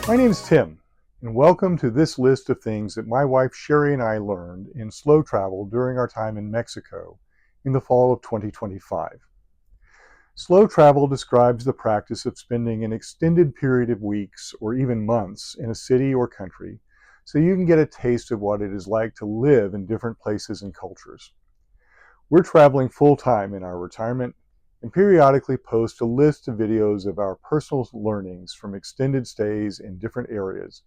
My name is Tim, and welcome to this list of things that my wife Sherry and I learned in slow travel during our time in Mexico in the fall of 2025. Slow travel describes the practice of spending an extended period of weeks or even months in a city or country so you can get a taste of what it is like to live in different places and cultures. We're traveling full-time in our retirement and periodically post a list of videos of our personal learnings from extended stays in different areas,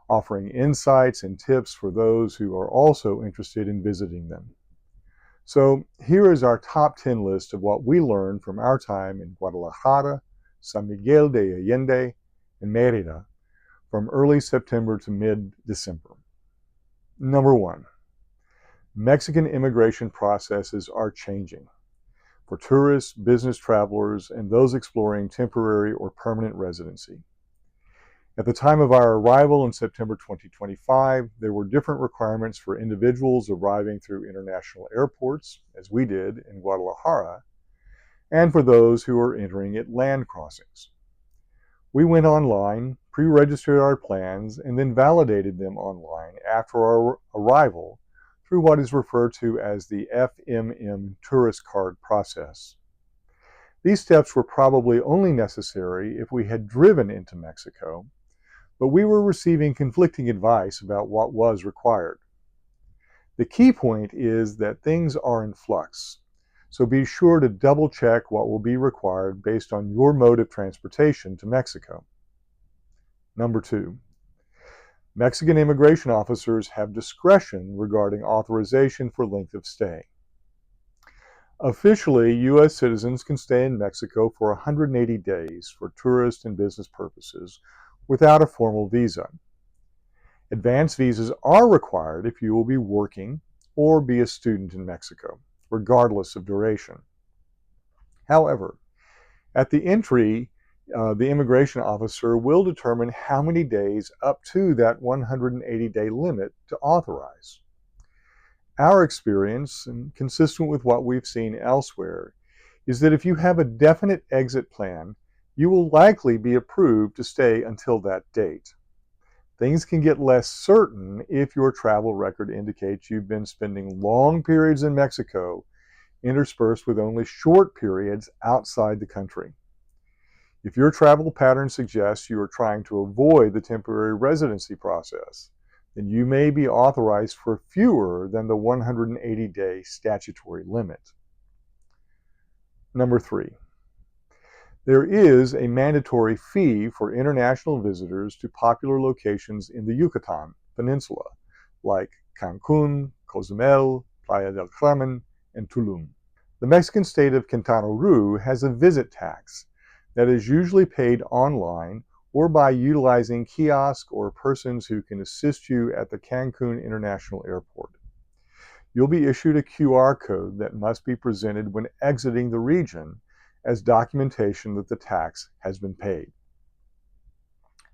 offering insights and tips for those who are also interested in visiting them. So here is our top 10 list of what we learned from our time in Guadalajara, San Miguel de Allende, and Mérida from early September to mid-December. Number 1. Mexican immigration processes are changing for tourists, business travelers, and those exploring temporary or permanent residency. At the time of our arrival in September 2025, there were different requirements for individuals arriving through international airports, as we did in Guadalajara, and for those who are entering at land crossings. We went online, pre-registered our plans, and then validated them online after our arrival through what is referred to as the FMM tourist card process. These steps were probably only necessary if we had driven into Mexico, but we were receiving conflicting advice about what was required. The key point is that things are in flux, so be sure to double check what will be required based on your mode of transportation to Mexico. Number 2. Mexican immigration officers have discretion regarding authorization for length of stay. Officially, U.S. citizens can stay in Mexico for 180 days for tourist and business purposes without a formal visa. Advance visas are required if you will be working or be a student in Mexico, regardless of duration. However, at the entry, the immigration officer will determine how many days up to that 180-day limit to authorize. Our experience, and consistent with what we've seen elsewhere, is that if you have a definite exit plan, you will likely be approved to stay until that date. Things can get less certain if your travel record indicates you've been spending long periods in Mexico, interspersed with only short periods outside the country. If your travel pattern suggests you are trying to avoid the temporary residency process, then you may be authorized for fewer than the 180-day statutory limit. Number 3. There is a mandatory fee for international visitors to popular locations in the Yucatan Peninsula, like Cancun, Cozumel, Playa del Carmen, and Tulum. The Mexican state of Quintana Roo has a visit tax that is usually paid online or by utilizing kiosks or persons who can assist you at the Cancun International Airport. You'll be issued a QR code that must be presented when exiting the region as documentation that the tax has been paid.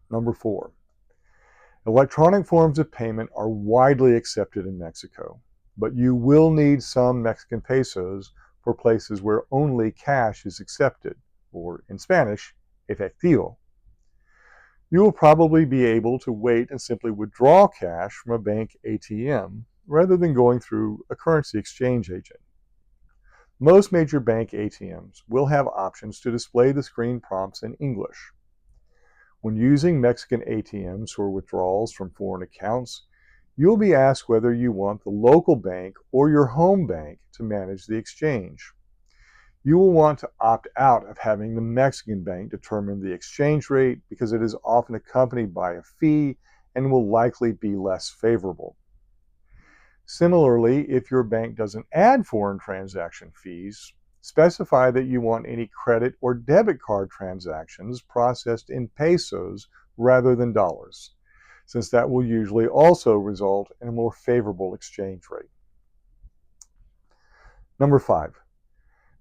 Number 4. Electronic forms of payment are widely accepted in Mexico, but you will need some Mexican pesos for places where only cash is accepted, or in Spanish, efectivo. You will probably be able to wait and simply withdraw cash from a bank ATM rather than going through a currency exchange agent. Most major bank ATMs will have options to display the screen prompts in English. When using Mexican ATMs for withdrawals from foreign accounts, you'll be asked whether you want the local bank or your home bank to manage the exchange. You will want to opt out of having the Mexican bank determine the exchange rate because it is often accompanied by a fee and will likely be less favorable. Similarly, if your bank doesn't add foreign transaction fees, specify that you want any credit or debit card transactions processed in pesos rather than dollars, since that will usually also result in a more favorable exchange rate. Number 5.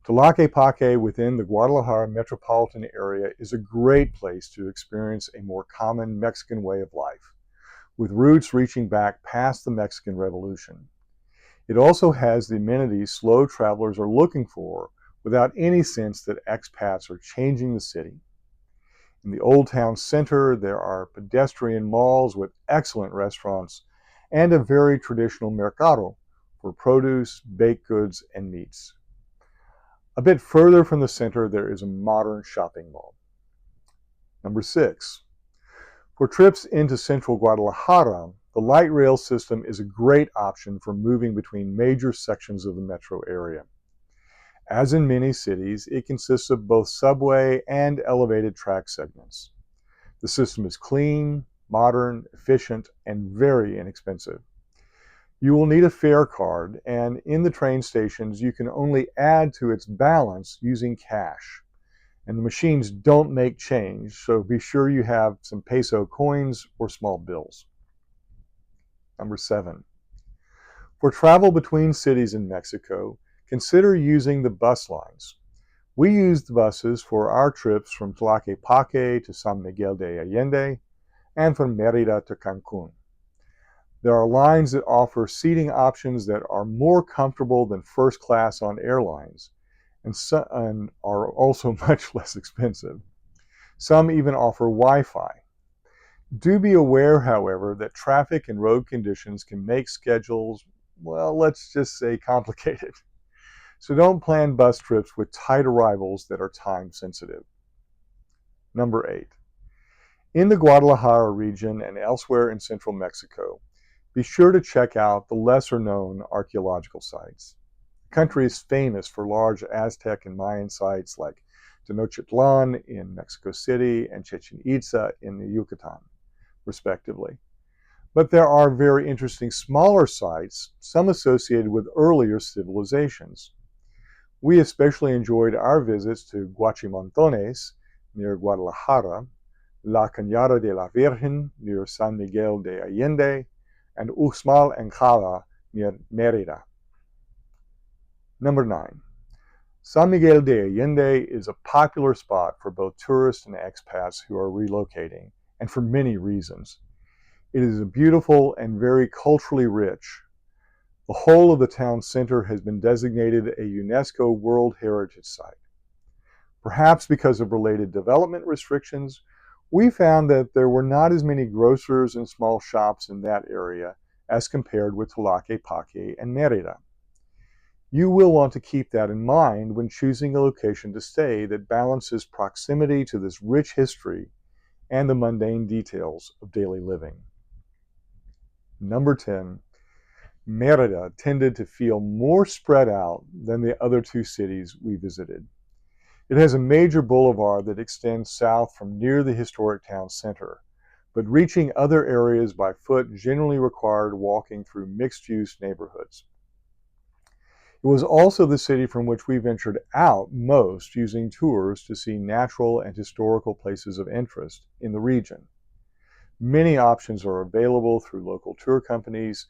Tlaquepaque within the Guadalajara metropolitan area is a great place to experience a more common Mexican way of life, with roots reaching back past the Mexican Revolution. It also has the amenities slow travelers are looking for without any sense that expats are changing the city. In the Old Town Center, there are pedestrian malls with excellent restaurants and a very traditional mercado for produce, baked goods, and meats. A bit further from the center, there is a modern shopping mall. Number 6. For trips into central Guadalajara, the light rail system is a great option for moving between major sections of the metro area. As in many cities, it consists of both subway and elevated track segments. The system is clean, modern, efficient, and very inexpensive. You will need a fare card, and in the train stations, you can only add to its balance using cash. And the machines don't make change, so be sure you have some peso coins or small bills. Number 7. For travel between cities in Mexico, consider using the bus lines. We used the buses for our trips from Tlaquepaque to San Miguel de Allende and from Mérida to Cancun. There are lines that offer seating options that are more comfortable than first class on airlines and are also much less expensive. Some even offer Wi-Fi. Do be aware, however, that traffic and road conditions can make schedules, well, let's just say complicated. So don't plan bus trips with tight arrivals that are time sensitive. Number 8. In the Guadalajara region and elsewhere in central Mexico, be sure to check out the lesser known archaeological sites. The country is famous for large Aztec and Mayan sites like Tenochtitlan in Mexico City and Chichen Itza in the Yucatan, respectively. But there are very interesting smaller sites, some associated with earlier civilizations. We especially enjoyed our visits to Guachimontones near Guadalajara, La Cañada de la Virgen near San Miguel de Allende, and Uxmal and Jala near Mérida. Number 9. San Miguel de Allende is a popular spot for both tourists and expats who are relocating, and for many reasons. It is beautiful and very culturally rich. The whole of the town center has been designated a UNESCO World Heritage Site. Perhaps because of related development restrictions, we found that there were not as many grocers and small shops in that area as compared with Tlaquepaque and Mérida. You will want to keep that in mind when choosing a location to stay that balances proximity to this rich history and the mundane details of daily living. Number 10. Mérida tended to feel more spread out than the other two cities we visited. It has a major boulevard that extends south from near the historic town center, but reaching other areas by foot generally required walking through mixed-use neighborhoods. It was also the city from which we ventured out most, using tours to see natural and historical places of interest in the region. Many options are available through local tour companies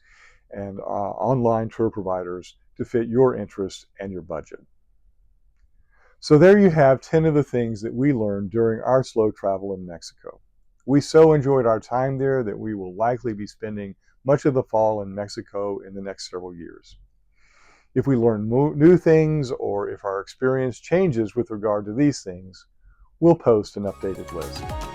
and online tour providers to fit your interests and your budget. So there you have 10 of the things that we learned during our slow travel in Mexico. We so enjoyed our time there that we will likely be spending much of the fall in Mexico in the next several years. If we learn new things or if our experience changes with regard to these things, we'll post an updated list.